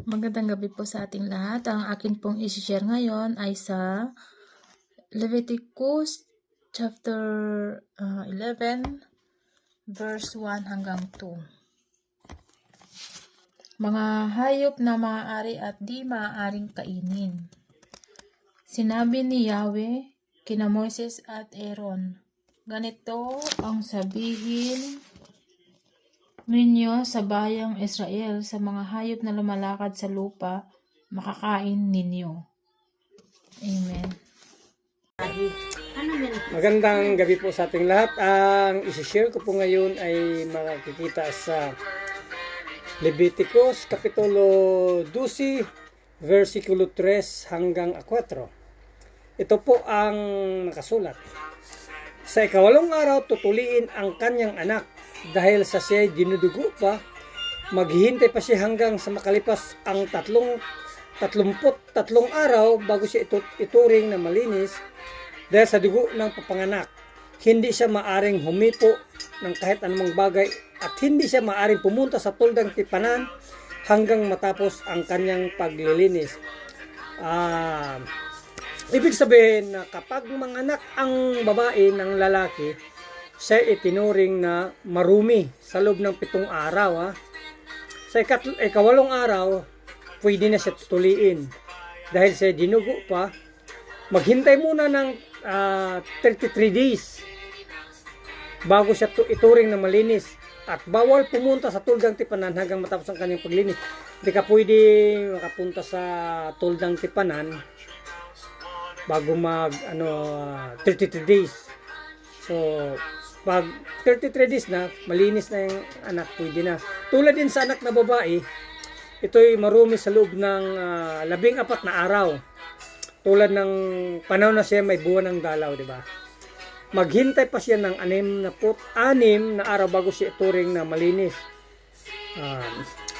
Magandang gabi po sa ating lahat. Ang akin pong isi-share ngayon ay sa Leviticus chapter 11 verse 1 hanggang 2. Mga hayop na maaari at di maaaring kainin. Sinabi ni Yahweh kina Moises at Aaron, ganito ang sabihin ninyo sa bayang Israel, sa mga hayop na lumalakad sa lupa, makakain ninyo. Amen. Magandang gabi po sa ating lahat. Ang isi-share ko po ngayon ay makikita sa Leviticus Kapitulo 12, versikulo 3 hanggang 4. Ito po ang nakasulat. Sa ikawalong araw, tutuliin ang kanyang anak dahil sa siya dinudugo pa. Maghihintay pa siya hanggang sa makalipas ang 33 araw bago siya ituring na malinis dahil sa dugo ng papanganak. Hindi siya maaring humipo ng kahit anumang bagay at hindi siya maaring pumunta sa tuldang tipanan hanggang matapos ang kanyang paglilinis. Ibig sabihin na kapag manganak ang babae ng lalaki, siya itinuring na marumi sa loob ng 7 araw. Sa ikawalong araw, pwede na siya tutuliin. Dahil siya dinugo pa, maghintay muna ng 33 days bago siya ituring na malinis. At bawal pumunta sa tuldang tipanan hanggang matapos ang kanyang paglinis. Hindi ka pwede makapunta sa tuldang tipanan bago mag 33 days. So, pag 33 days na, malinis na yung anak, pwede na. Tulad din sa anak na babae, ito'y marumi sa loob ng 14 na araw. Tulad ng panahon na siya may buwan ng dalaw, di ba? Maghintay pa siya ng 66 na araw bago siya ituring na malinis.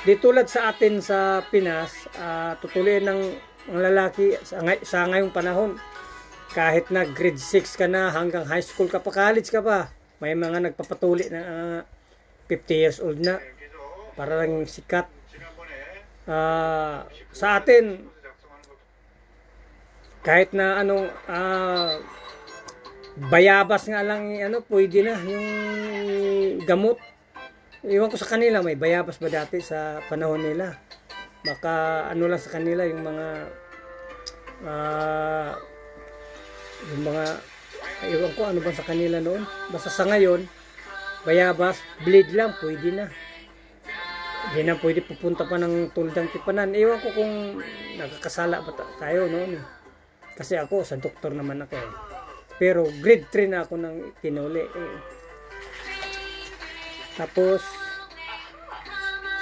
Di tulad sa atin sa Pinas, tutuliin ng mga lalaki sa ngayong panahon. Kahit na grade 6 ka na, hanggang high school ka pa, college ka pa, may mga nagpapatuli na 50 years old na para lang sikat. Sa atin, kahit na bayabas nga lang pwede na yung gamot. Iwan ko sa kanila, may bayabas ba dati sa panahon nila? Baka lang sa kanila yung mga iwan ko ano ba sa kanila noon. Basta sa ngayon, bayabas, bleed lang, pwede na. Hindi na pwede pupunta pa ng tuldang tipanan. Iwan ko kung nagkakasala ba tayo noon. Kasi ako, sa doktor naman ako. Pero grade 3 na ako nang tinuli. Tapos,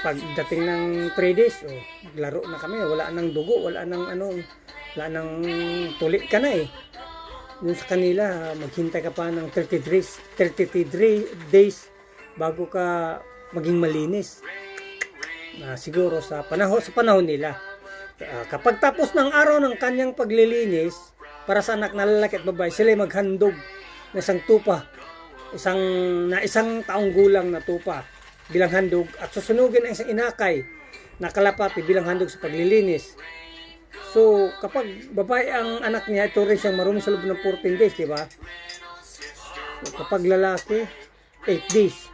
pagdating ng 3 days, laro na kami. Wala nang dugo, wala nang tuli ka na . Yung sa kanila, maghintay ka pa ng 33 days bago ka maging malinis. Siguro sa panahon nila. Kapag tapos ng araw ng kanyang paglilinis, para sa anak na lalaki at babae, sila maghandog na isang tupa. Isang taong gulang na tupa bilang handog at susunugin ang isang inakay na kalapati bilang handog sa paglilinis. So, kapag babae ang anak niya, ito rin siyang marumi sa loob ng 14 days, di ba? So, kapag lalaki, 8 days.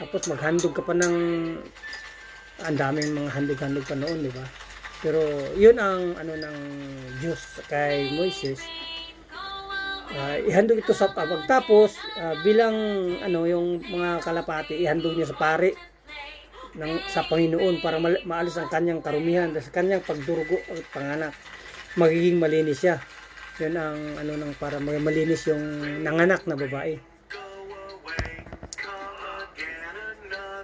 Tapos maghandog ka pa ng ang daming mga handog-handog pa noon, di ba? Pero yun ang ng Diyos kay Moises. Ihandog ito sa pagtapos bilang yung mga kalapati, ihandog niya sa pari sa Panginoon para maalis ang kanyang karumihan dahil sa kanyang pagdurugo at panganak. Magiging malinis siya. Yun ang para malinis yung nanganak na babae.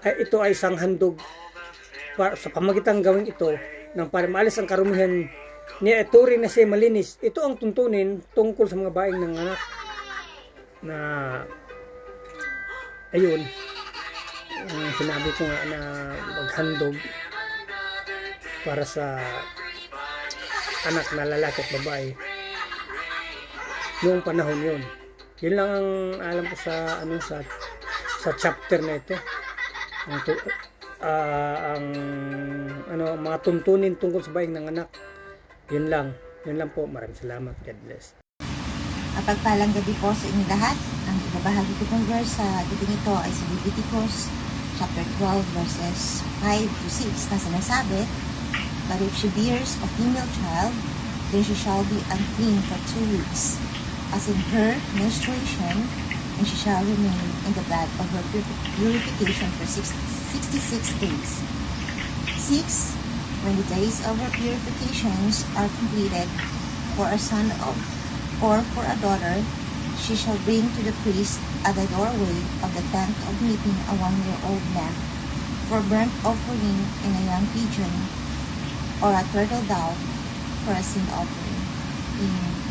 Ito ay isang handog sa pamagitan gawin ito nang para maalis ang karumihan niya, ituring na siya malinis. Ito ang tuntunin tungkol sa mga baing nanganak na ayun. Sinabi ko nga na maghandog para sa anak na lalaki at babae noong panahon yun. Yun lang ang alam ko sa chapter na ito. Ang mga tuntunin tungkol sa baing ng anak. Yun lang po. Maraming salamat. God bless. Mapagpalang gabi po sa inyong lahat. Ang ibabahagi ko pong verse sa gabi nito ay sa Leviticus chapter 12 verses 5 to 6 na sinasabi, "But if she bears a female child, then she shall be unclean for 2 weeks, as in her menstruation, and she shall remain in the blood of her purification for 66 days. 6. When the days of her purifications are completed, for a son or for a daughter, she shall bring to the priest at the doorway of the tent of meeting a 1-year-old lamb for burnt offering, and a young pigeon or a turtle dove for a sin offering."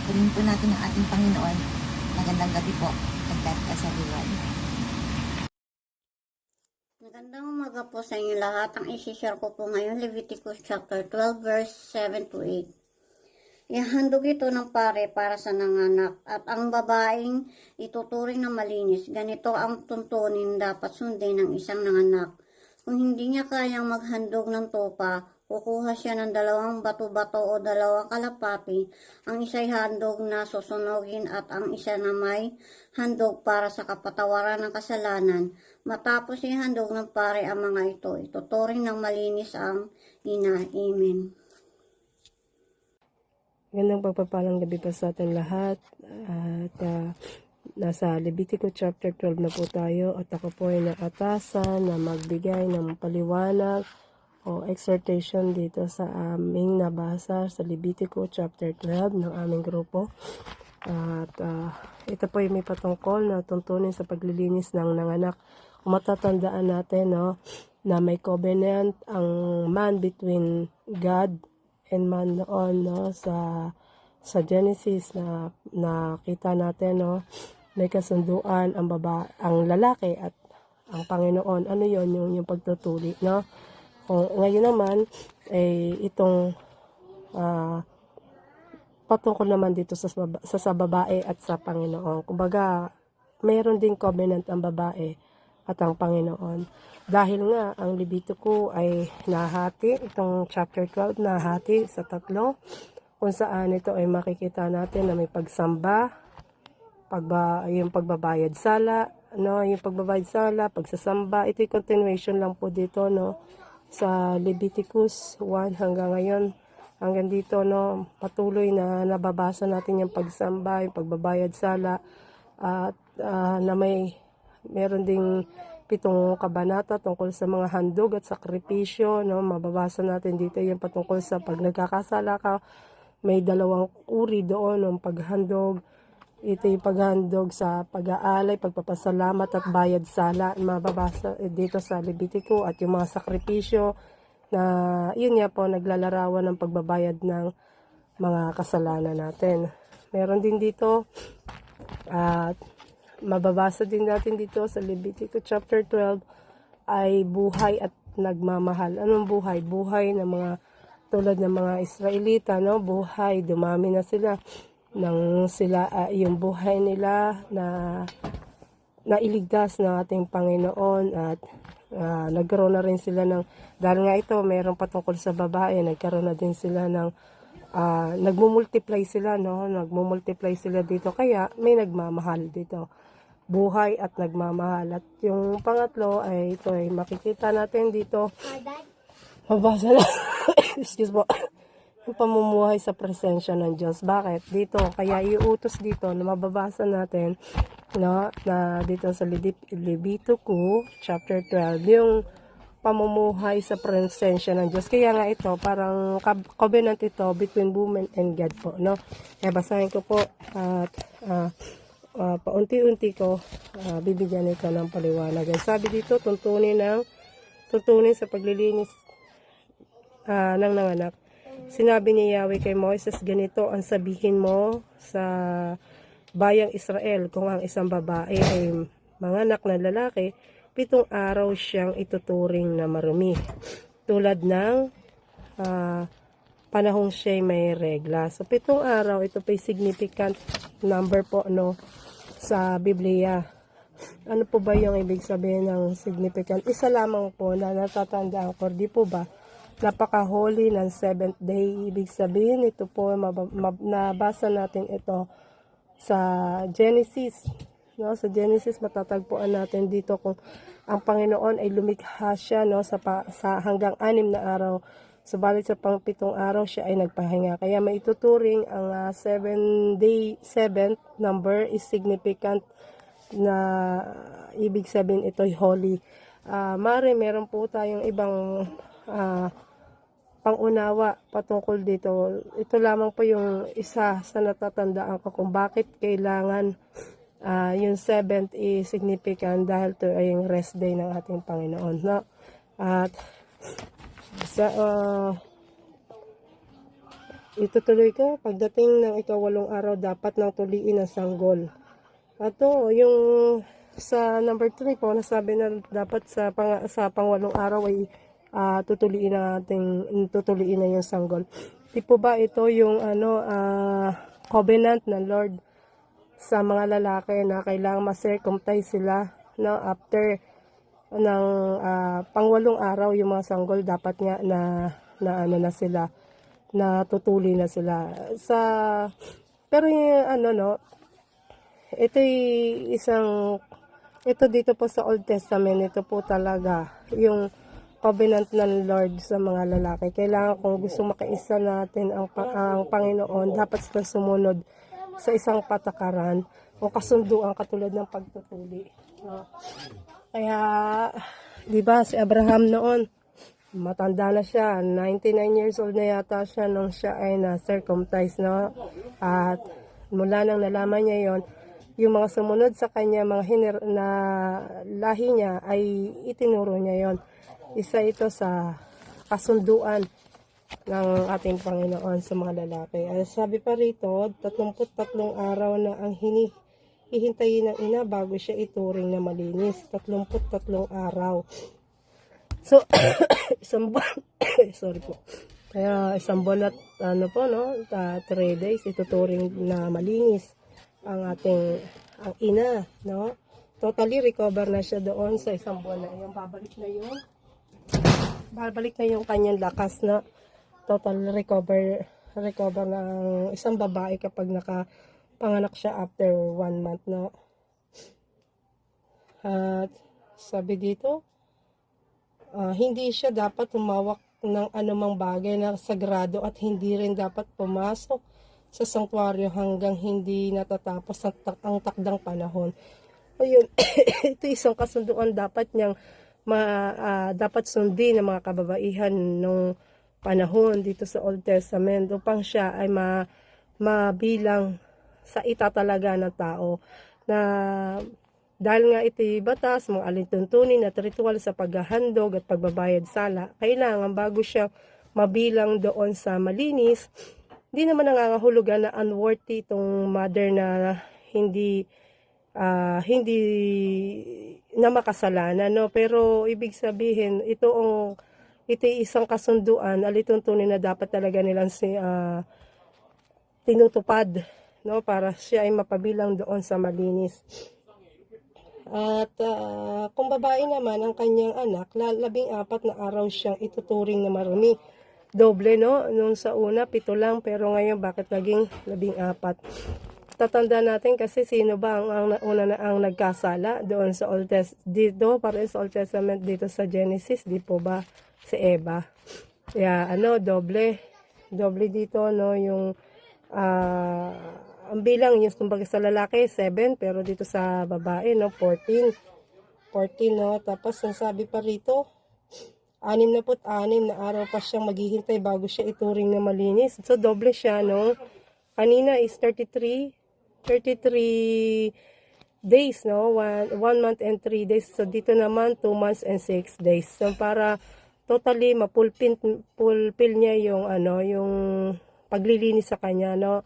Purihin po natin ang ating Panginoon. Magandang gabi po. And God bless everyone. Magandang umaga po sa inyo lahat. Ang isi-share ko po ngayon, Leviticus chapter 12 verse 7 to 8. Ihandog ito ng pare para sa nanganak, at ang babaeng ituturing na malinis. Ganito ang tuntunin dapat sundin ng isang nanganak. Kung hindi niya kayang maghandog ng tupa, kukuha siya ng 2 bato-bato o 2 kalapati. Ang isa'y handog na susunogin at ang isa na may handog para sa kapatawaran ng kasalanan. Matapos ihandog ng pare ang mga ito, ituturing ng malinis ang ina. Amen. Magandang pagpapalang gabi pa sa ating lahat. At nasa Leviticus chapter 12 na po tayo, at ako po ay naatasan na magbigay ng paliwanag o exhortation dito sa aming nabasa sa Leviticus chapter 12 ng aming grupo. At ito po ay may patungkol na tuntunin sa paglilinis ng nanganak. Kung matatandaan natin, na may covenant ang man between God and man noon, sa Genesis na nakita natin, may kasunduan ang lalaki at ang Panginoon. Ano yon, yung pagtutuli, Kung ngayon naman itong patungkol naman dito sa babae at sa Panginoon. Kumbaga, mayroon din covenant ang babae at ang Panginoon. Dahil nga, ang Levitico ay nahati, itong chapter 12, nahati sa 3, kung saan ito ay makikita natin na may pagsamba, yung pagbabayad sala, yung pagbabayad sala, pagsasamba. Ito yung continuation lang po dito, sa Leviticus 1 hanggang ngayon. Hanggang dito, patuloy na nababasa natin yung pagsamba, yung pagbabayad sala, at na meron ding 7 kabanata tungkol sa mga handog at sakripisyo, mababasa natin dito yung patungkol sa pag nagkakasala ka, may 2 uri doon ng paghandog. Ito yung paghandog sa pag-aalay, pagpapasalamat at bayad sala, mababasa dito sa Levitico, at yung mga sakripisyo na yun nga po naglalarawan ng pagbabayad ng mga kasalanan natin. Meron din dito at mababasa din natin dito sa Leviticus chapter 12 ay buhay at nagmamahal. Anong buhay? Buhay ng mga tulad ng mga Israelita, buhay, dumami na sila nang yung buhay nila na nailigtas ng ating Panginoon, at nagkaroon na rin sila dahil nga ito mayroong patungkol sa babae, nagkaroon na din sila nagmumultiply sila, nagmumultiply sila dito, kaya may nagmamahal dito. Buhay at nagmamahal. At yung pangatlo ay ito ay makikita natin dito. Mabasa na. Excuse mo. Yung pamumuhay sa presensya ng Diyos. Bakit? Dito, kaya iutos dito na mababasa natin na dito sa Leviticus chapter 12, yung pamumuhay sa presensya ng Diyos. Kaya nga ito, parang covenant ito between woman and God po, Kaya basahin ko po at paunti-unti ko bibigyan ito ng paliwanag. Sabi dito, tuntunin sa paglilinis ng nanganak. Sinabi ni Yahweh kay Moises, ganito ang sabihin mo sa bayang Israel, kung ang isang babae ay manganak na lalaki, 7 araw siyang ituturing na marumi, tulad ng panahong siya'y may regla. So 7 araw, ito pa significant number po, sa Biblia. Ano po ba yung ibig sabihin ng significant? Isa lamang po na natatandaan ko, di po ba, napaka-holy ng 7th day. Ibig sabihin, ito po, nabasa natin ito sa Genesis. No? Sa Genesis, matatagpuan natin dito kung ang Panginoon ay lumikha siya, no, sa hanggang 6 na araw. Subalit sa pang-7 araw siya ay nagpahinga. Kaya maituturing ang 7th number is significant na ibig sabihin ito'y holy. Meron po tayong ibang pangunawa patungkol dito. Ito lamang po yung isa sa natatandaan ko kung bakit kailangan yung 7th is significant dahil ito ay yung rest day ng ating Panginoon. No? At itutuloy ko, pagdating ng ika-8 araw, dapat nang tuliin ang sanggol. At yung sa number 3 po, nasabi na dapat sa pang-8 araw ay tutuliin na yung sanggol. Di po ba ito yung covenant ng Lord sa mga lalaki na kailangan ma-circumcise sila, no, after ng pang-8 araw yung mga sanggol dapat nga na sila, na tutuli na sila pero yung ito dito po sa Old Testament, ito po talaga yung covenant ng Lord sa mga lalaki. Kailangan kung gusto makaisa natin ang Panginoon, dapat sila sumunod sa isang patakaran o kasunduan katulad ng pagtutuli. Kaya, di ba, si Abraham noon, matanda na siya, 99 years old na yata siya nung siya ay na-circumcise, no? At mula nang nalaman niya yon, yung mga sumunod sa kanya, mga na lahi niya, ay itinuro niya yon. Isa ito sa kasunduan ng ating Panginoon sa mga lalaki. Ay, sabi pa rito, 33 araw na ang hihintayin ng ina bago siya ituring na malinis. 33 araw. So, isang buwan, sorry po. Kaya isang buwan at 3 days ituturing na malinis ang ina, no? Totally recover na siya doon sa isang buwan na yun. Babalik na yung kanyang lakas, na total recover ng isang babae kapag nakapanganak siya after 1 month, no? At sabi dito, hindi siya dapat humawak ng anumang bagay na sagrado at hindi rin dapat pumasok sa sanktuaryo hanggang hindi natatapos ang takdang panahon. Ayun, ito isang kasunduan dapat niyang dapat sundin ng mga kababaihan nung panahon dito sa Old Testament upang siya ay mabilang sa itatalaga ng tao, na dahil nga ito'y batas, mga alintuntunin at ritual sa paghahandog at pagbabayad sala, kailangan bago siya mabilang doon sa malinis, hindi naman nangangahulugan na unworthy itong mother na hindi na makasalanan, no? Pero ibig sabihin, ito'y isang kasunduan, alituntunin na dapat talaga nilang tinutupad, no? Para siya ay mapabilang doon sa malinis. At kung babae naman ang kanyang anak, 14 na araw siyang ituturing na marumi. Doble, no? Nung sa una, 7 lang, pero ngayon bakit naging 14? Tatanda natin kasi sino ba ang una na ang nagkasala doon sa Old Testament, dito para sa Old Testament, dito sa Genesis, di po ba si Eva? Kaya doble dito, no, yung ang bilang yung kumbaga sa lalaki 7, pero dito sa babae, no, 14, no. Tapos ang sabi pa rito, 66 na araw pa siyang maghihintay bago siya ituring na malinis. So doble siya, no. Kanina is 33 days, no, 1 month and 3 days. So dito naman 2 months and 6 days. So para totally fulfill niya yung yung paglilinis sa kanya, no.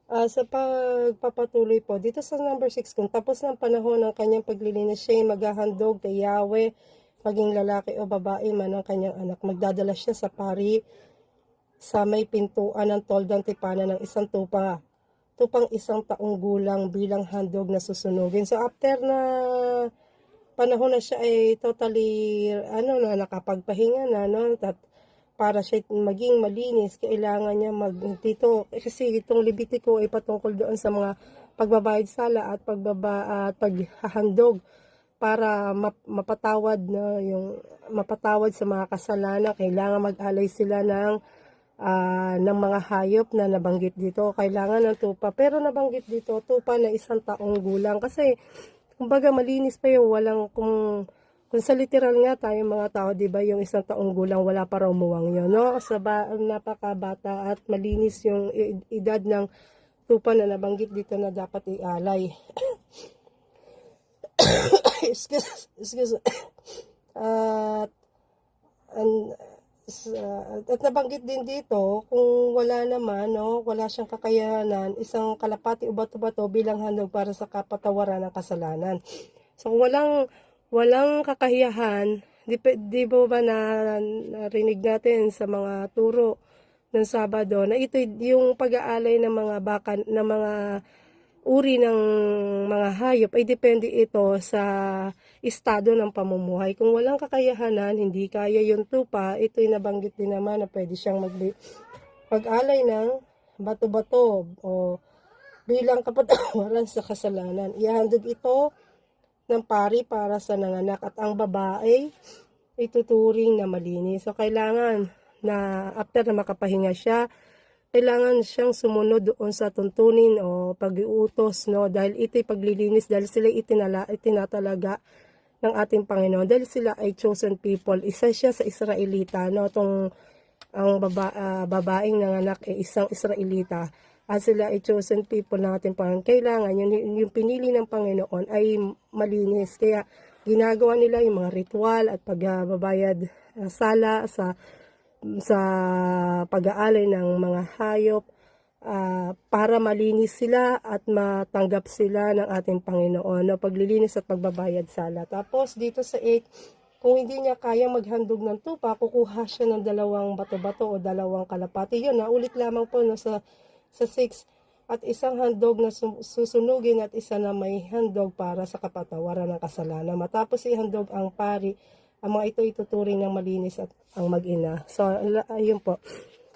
Sa pagpapatuloy po, dito sa number 6, kung tapos ng panahon ng kanyang paglilinis, siya ay maghahandog kay Yahweh, maging lalaki o babae man ang kanyang anak. Magdadala siya sa pari sa may pintuan ng toldang tipanan ng isang tupang 1 taong gulang bilang handog na susunugin. So after na panahon na siya ay totally na nakapagpahinga na, no, at para siya maging malinis, kailangan niya dito kasi itong Levitico ay patungkol doon sa mga pagbabayad sala at paghahandog para mapatawad na mapatawad sa mga kasalanan. Kailangan mag-alay sila ng mga hayop na nabanggit dito. Kailangan ng tupa, pero nabanggit dito tupa na 1 taong gulang kasi kumbaga malinis pa yung walang kung sa literal nga tayo mga tao, di ba, yung 1 taong gulang wala pa raw muwang yun, no? Napakabata at malinis yung edad ng tupa na nabanggit dito na dapat ialay. excuse at nabanggit din dito kung wala naman, no, wala siyang kakayanan, isang kalapati o bato-bato bilang handog para sa kapatawaran ng kasalanan. So kung walang kakayahan, di ba narinig natin sa mga turo ng Sabado na ito yung pag-aalay ng mga ng mga uri ng mga hayop ay depende ito sa estado ng pamumuhay. Kung walang kakayahanan, hindi kaya yung tupa, ito'y nabanggit din naman na pwede siyang mag-alay ng bato-bato o bilang kapatawaran sa kasalanan. Ihahandog ito ng pari para sa nanganak at ang babae ituturing na malinis. So kailangan na after na makapahinga siya, kailangan siyang sumunod doon sa tuntunin o pag-iutos, no, dahil ito'y paglilinis, dahil sila itinatalaga ng ating Panginoon, dahil sila ay chosen people. Isa siya sa Israelita, no, ang babaeng nanganak ay isang Israelita at sila ay chosen people ng ating Panginoon. Kailangan yung pinili ng Panginoon ay malinis, kaya ginagawa nila yung mga ritual at pagbabayad sala sa pag-aalay ng mga hayop para malinis sila at matanggap sila ng ating Panginoon, no, paglilinis at pagbabayad sala. Tapos dito sa 8, kung hindi niya kayang maghandog ng tupa, kukuha siya ng 2 bato-bato o 2 kalapati. Yun, ulit lamang po, no, sa 6, at isang handog na susunugin at isa na may handog para sa kapatawaran ng kasalanan. Matapos ihandog ang pari, ang mga ito ituturing ng malinis at ang mag-ina. So, ayun po.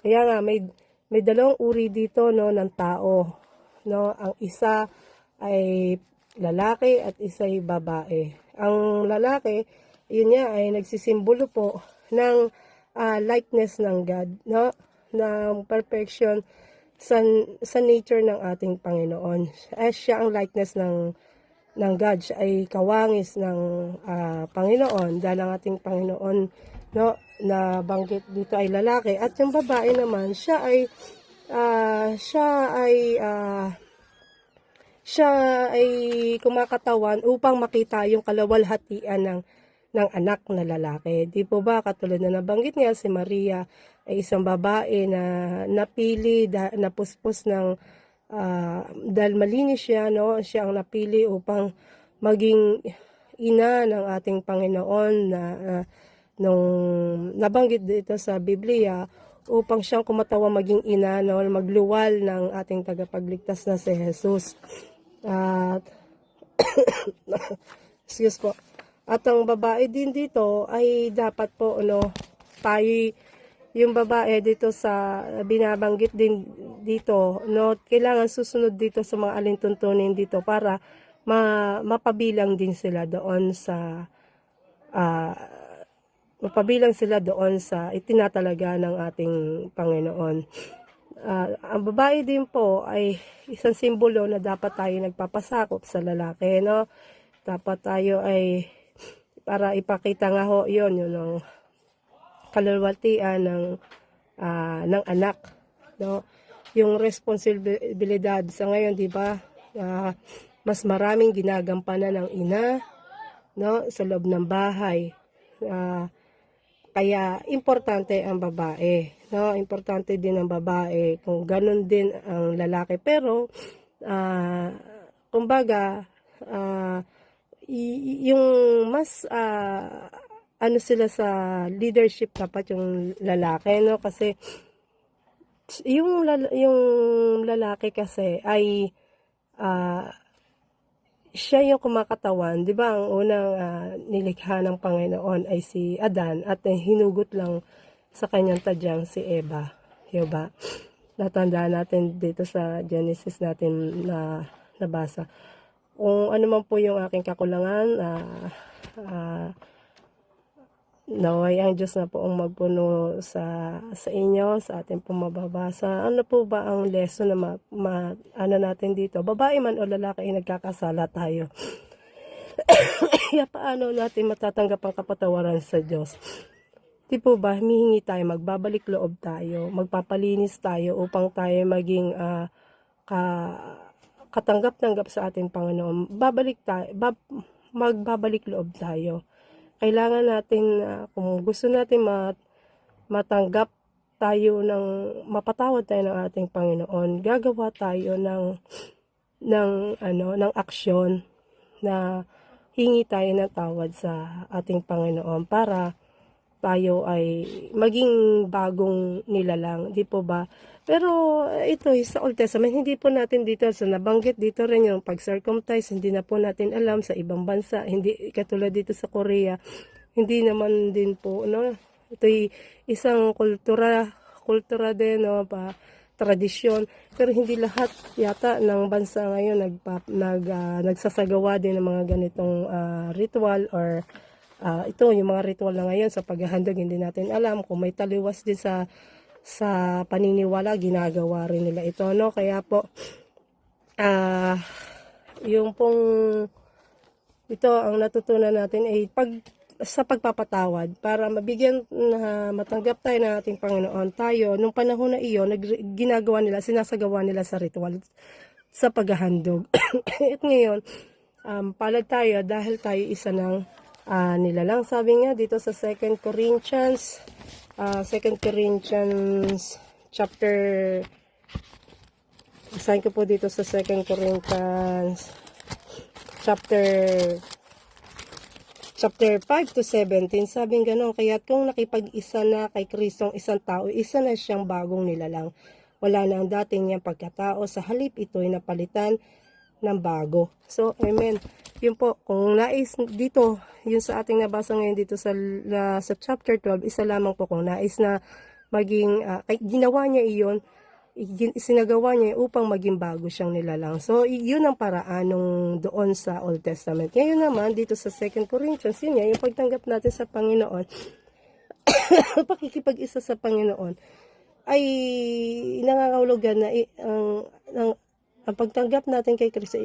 Kaya nga, may 2 uri dito, no, ng tao. No? Ang isa ay lalaki at isa ay babae. Ang lalaki, yun niya ay nagsisimbolo po ng likeness ng God, no? Ng perfection sa nature ng ating Panginoon. Siya ang likeness ng God, siya ay kawangis ng Panginoon, dahil ang ating Panginoon, no, na banggit dito ay lalaki, at yung babae naman siya ay kumakatawan upang makita yung kalawalhatian ng anak na lalaki. Di po ba katulad na nabanggit niya, si Maria ay isang babae na napili na puspos ng dahil malinis siya, no, siya ang napili upang maging ina ng ating Panginoon na nung nabanggit dito sa Biblia, upang siyang kumatawa maging ina, no, magluwal ng ating tagapagligtas na si Jesus. At excuse po. At ang babae din dito ay dapat po, no, tayo yung babae dito sa binabanggit din dito, no, kailangan susunod dito sa mga alintuntunin dito para mapabilang din sila doon sa itinatalaga ng ating Panginoon. Ang babae din po ay isang simbolo na dapat tayo nagpapasakop sa lalaki, no. Dapat tayo ay para ipakita nga ho yun ang kalawalhatian ng anak, no. Yung responsibilidad sa ngayon, di ba, mas maraming ginagampanan ng ina, no, sa loob ng bahay. Kaya importante ang babae, no, importante din ang babae, kung ganun din ang lalaki, pero kumbaga yung mas sila sa leadership dapat yung lalaki, no, kasi yung lalaki kasi ay siya yung kumakatawan. Di ba, ang unang nilikha ng Panginoon ay si Adan at hinugot lang sa kanyang tadyang si Eva. Di ba? Natandaan natin dito sa Genesis natin na nabasa. Kung ano man po yung aking kakulangan, naway ang Diyos na po ang magpuno sa inyo, sa ating pong mababasa. Ano po ba ang lesson na ano natin dito? Babae man o lalaki ay nagkakasala tayo. Kaya paano natin matatanggap ang kapatawaran sa Diyos? Di po ba, humihingi tayo, magbabalik loob tayo, magpapalinis tayo upang tayo maging katanggap-tanggap sa ating Panginoon. Magbabalik loob tayo. Kailangan natin, kung gusto natin matanggap tayo mapatawad tayo ng ating Panginoon, gagawa tayo ng aksyon na hingi tayo ng tawad sa ating Panginoon para tayo ay maging bagong nilalang, di po ba? Pero ito sa Old Testament, hindi po natin dito, sa nabanggit dito rin yung pag-circumcise, hindi na po natin alam sa ibang bansa, hindi katulad dito sa Korea, hindi naman din po, no? Ito'y isang kultura din, no, tradisyon, pero hindi lahat yata ng bansa ngayon nagsasagawa din ng mga ganitong ritual or ito, yung mga ritual na ngayon sa paghahandog, hindi natin alam kung may taliwas din sa paniniwala, ginagawa rin nila ito, no? Kaya po, yung pong, ito, ang natutunan natin ay sa pagpapatawad, para mabigyan na matanggap tayo ng ating Panginoon, tayo, nung panahon na iyon, sinasagawa nila sa ritual, sa paghahandog. At ngayon, palad tayo dahil tayo isa ng nilalang. Sabi nga dito sa 2 Corinthians chapter, basahin ko po dito sa 2 Corinthians chapter 5 to 17, sabing gano'n, kaya't kung nakipag-isa na kay Kristong isang tao, isa na siyang bagong nilalang. Wala na ang dating niyang pagkatao, sa halip ito'y napalitan ng bago. So, amen. Yun po, kung nais dito, yun sa ating nabasa ngayon dito sa chapter 12, isa lamang po kung nais na maging, ginawa niya iyon, isinagawa niya upang maging bago siyang nilalang. So, yun ang paraan nung doon sa Old Testament. Ngayon naman, dito sa 2 Corinthians, yun nga, yung pagtanggap natin sa Panginoon, pakikipag-isa sa Panginoon, ay nangangahulugan na ang pagtanggap natin kay Kristo,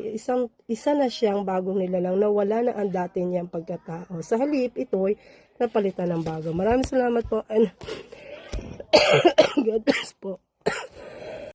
isa na siyang bagong nilalang na wala na ang dati niyang pagkatao. Sa halip, ito'y napalitan ng bago. Maraming salamat po and God bless po.